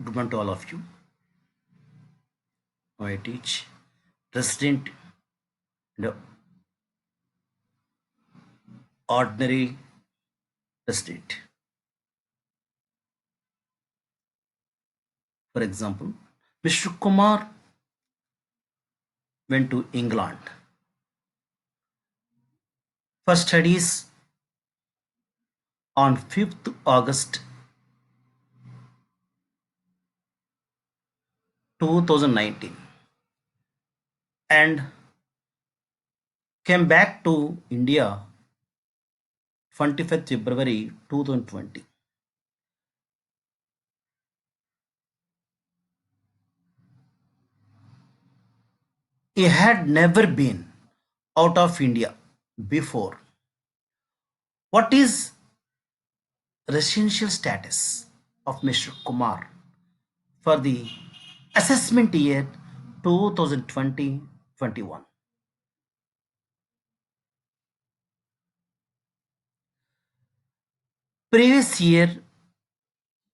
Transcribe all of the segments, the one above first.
Good morning to all of you. I teach resident and ordinary resident. For example, Mr. Kumar went to England for studies on 5th August 2019 and came back to India 25th February 2020. He had never been out of India before. What is residential status of Mr. Kumar for the assessment year 2020-21? Previous year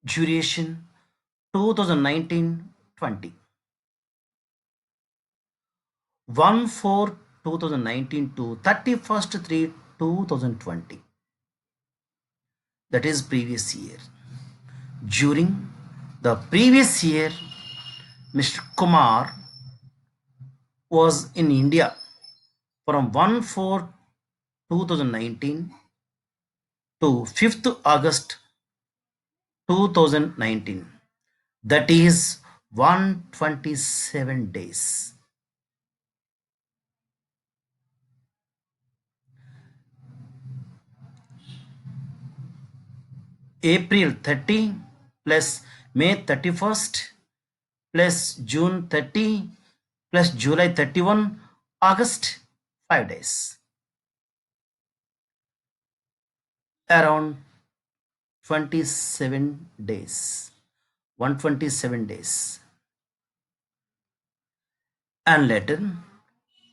duration 2019-20. 1 4 2019 to 31st 3 2020. That is previous year. During the previous year, Mr. Kumar was in India from 1 4 2019 to 5th August 2019. That is 127 days. April 30 plus May 31st plus June 30 plus July 31, August 5 days. Around 27 days. 127 days. And later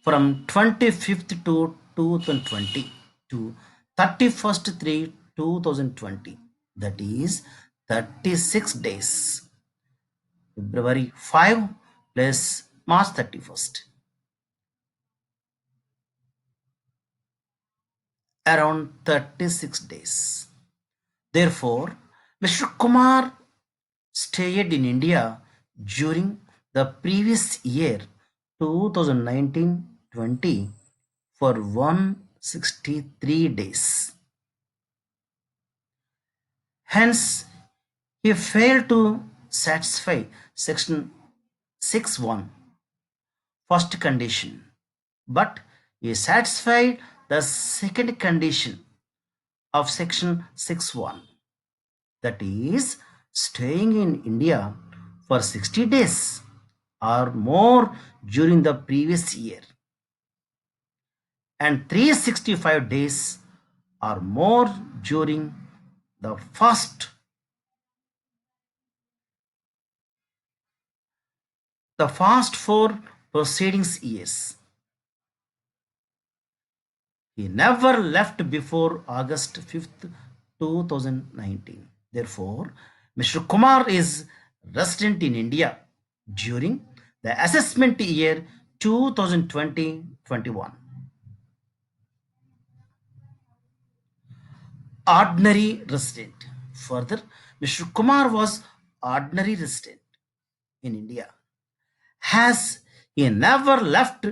from 25th to 2020 to 31st 3 2020, that is 36 days. February 5 plus March 31st, around 36 days. Therefore, Mr. Kumar stayed in India during the previous year 2019-20 for 163 days. Hence, he failed to satisfy section 6.1 first condition, but he satisfied the second condition of section 6.1, that is staying in India for 60 days or more during the previous year and 365 days or more during the first four proceedings years. He never left before August 5th, 2019. Therefore, Mr. Kumar is resident in India during the assessment year 2020-21. Ordinary resident. Further, Mr. Kumar was ordinary resident in India. Has he never left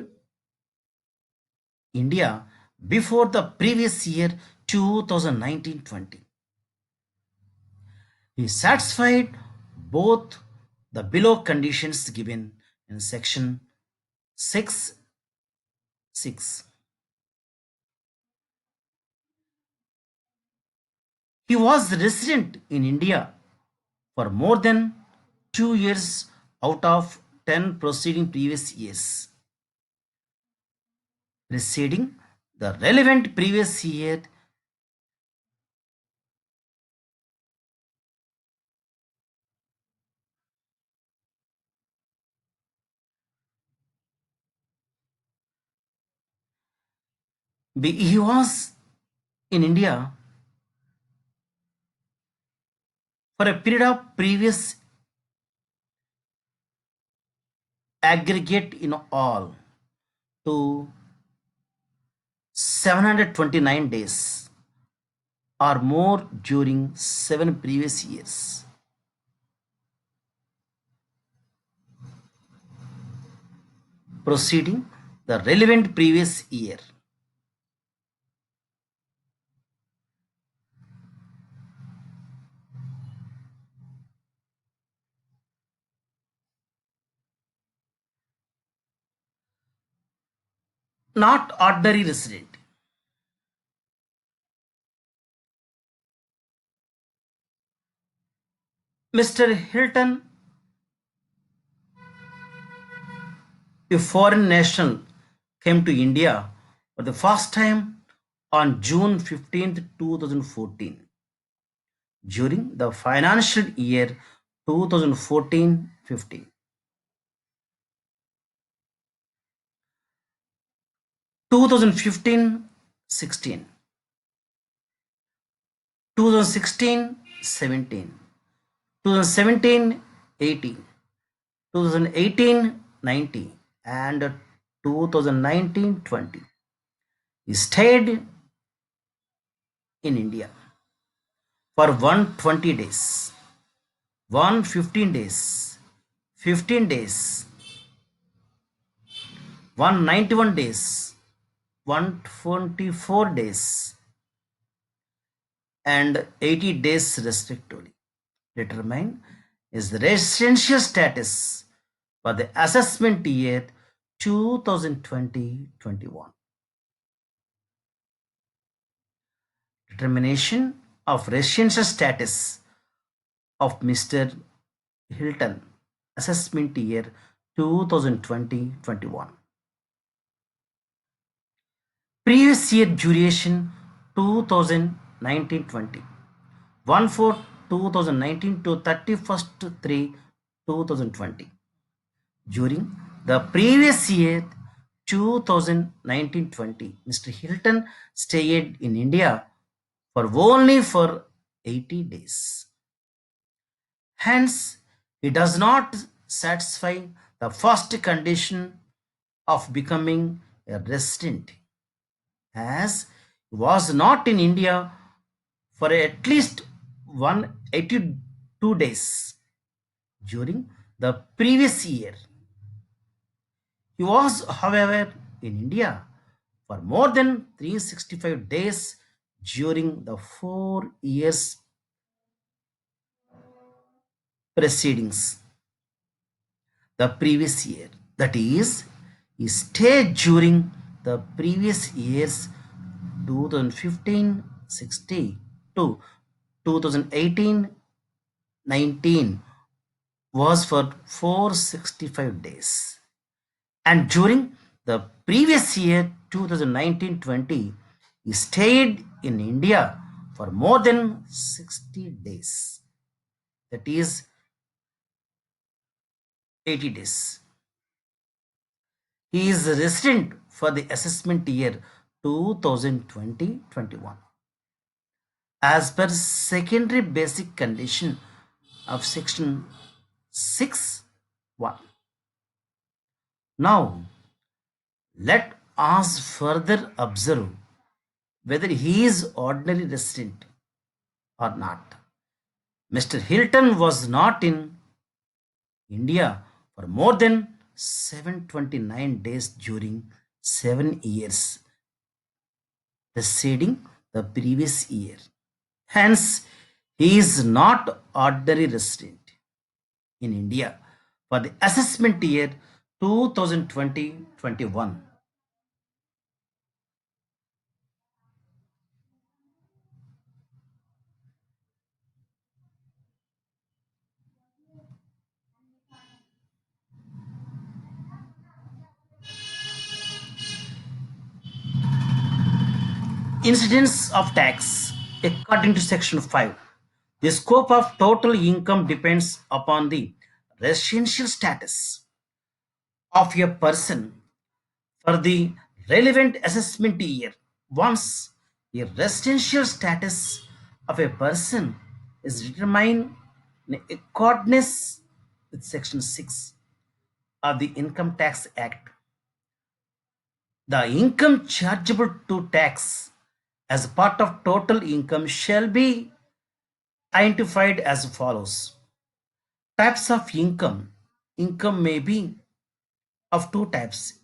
India before the previous year 2019-20. He satisfied both the below conditions given in section 6.6. He was resident in India for more than 2 years out of 10 preceding previous years, preceding the relevant previous year. He was in India for a period of previous aggregate in all to 729 days or more during 7 previous years, proceeding the relevant previous year. Not ordinary resident. Mr. Hilton, a foreign national, came to India for the first time on June 15th, 2014, during the financial year 2014-15. 2015-16, 2016-17, 2017-18, 2018-19, and 2019-20. He stayed in India for 120 days, 115 days, 15 days, 191 days, 124 days, and 80 days respectively. Determine is the residential status for the assessment year 2020-21. Determination of residential status of Mr. Hilton, assessment year 2020-21. Previous year duration 2019-20. 1 4 2019 to 31st 3 2020. During the previous year 2019-20, Mr. Hilton stayed in India for only 80 days. Hence, he does not satisfy the first condition of becoming a resident, as he was not in India for at least 182 days during the previous year. He was, however, in India for more than 365 days during the 4 years proceedings the previous year. That is, he stayed during the previous years 2015-16 to 2018-19 was for 465 days. And during the previous year 2019-20, he stayed in India for more than 60 days. That is 80 days. He is a resident for the assessment year 2020-21 as per secondary basic condition of section 6.1. Now, let us further observe whether he is ordinary resident or not. Mr. Hilton was not in India for more than 729 days during 7 years preceding the previous year. Hence, he is not ordinary resident in India for the assessment year 2020-21. Incidence of tax according to section 5. The scope of total income depends upon the residential status of a person for the relevant assessment year. Once the residential status of a person is determined in accordance with section 6, of the Income Tax Act. The income chargeable to tax as part of total income shall be identified as follows. Types of income. Income may be of two types: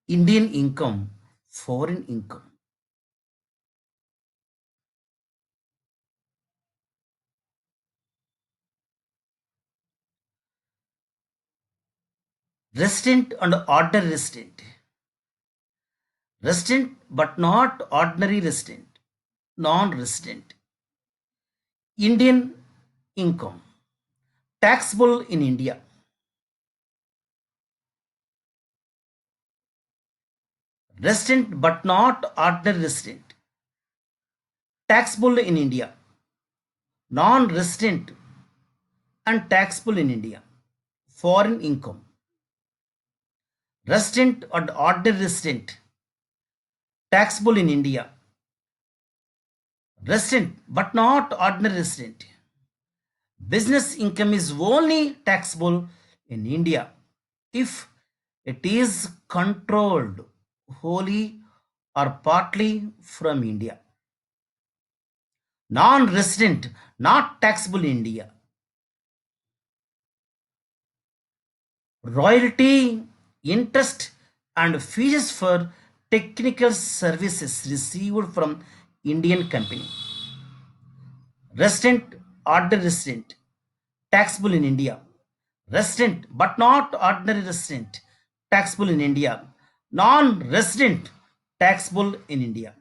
Indian income, foreign income. Resident and ordinary resident. Resident but not ordinary resident. Non resident. Indian income. Taxable in India. Resident but not ordinary resident. Taxable in India. Non resident and taxable in India. Foreign income. Resident and ordinary resident. Taxable in India. Resident but not ordinary resident. Business income is only taxable in India if it is controlled wholly or partly from India. Non-resident, not taxable in India. Royalty, interest, and fees for technical services received from Indian company. Resident, ordinary resident, taxable in India. Resident but not ordinary resident, taxable in India. Non-resident, taxable in India.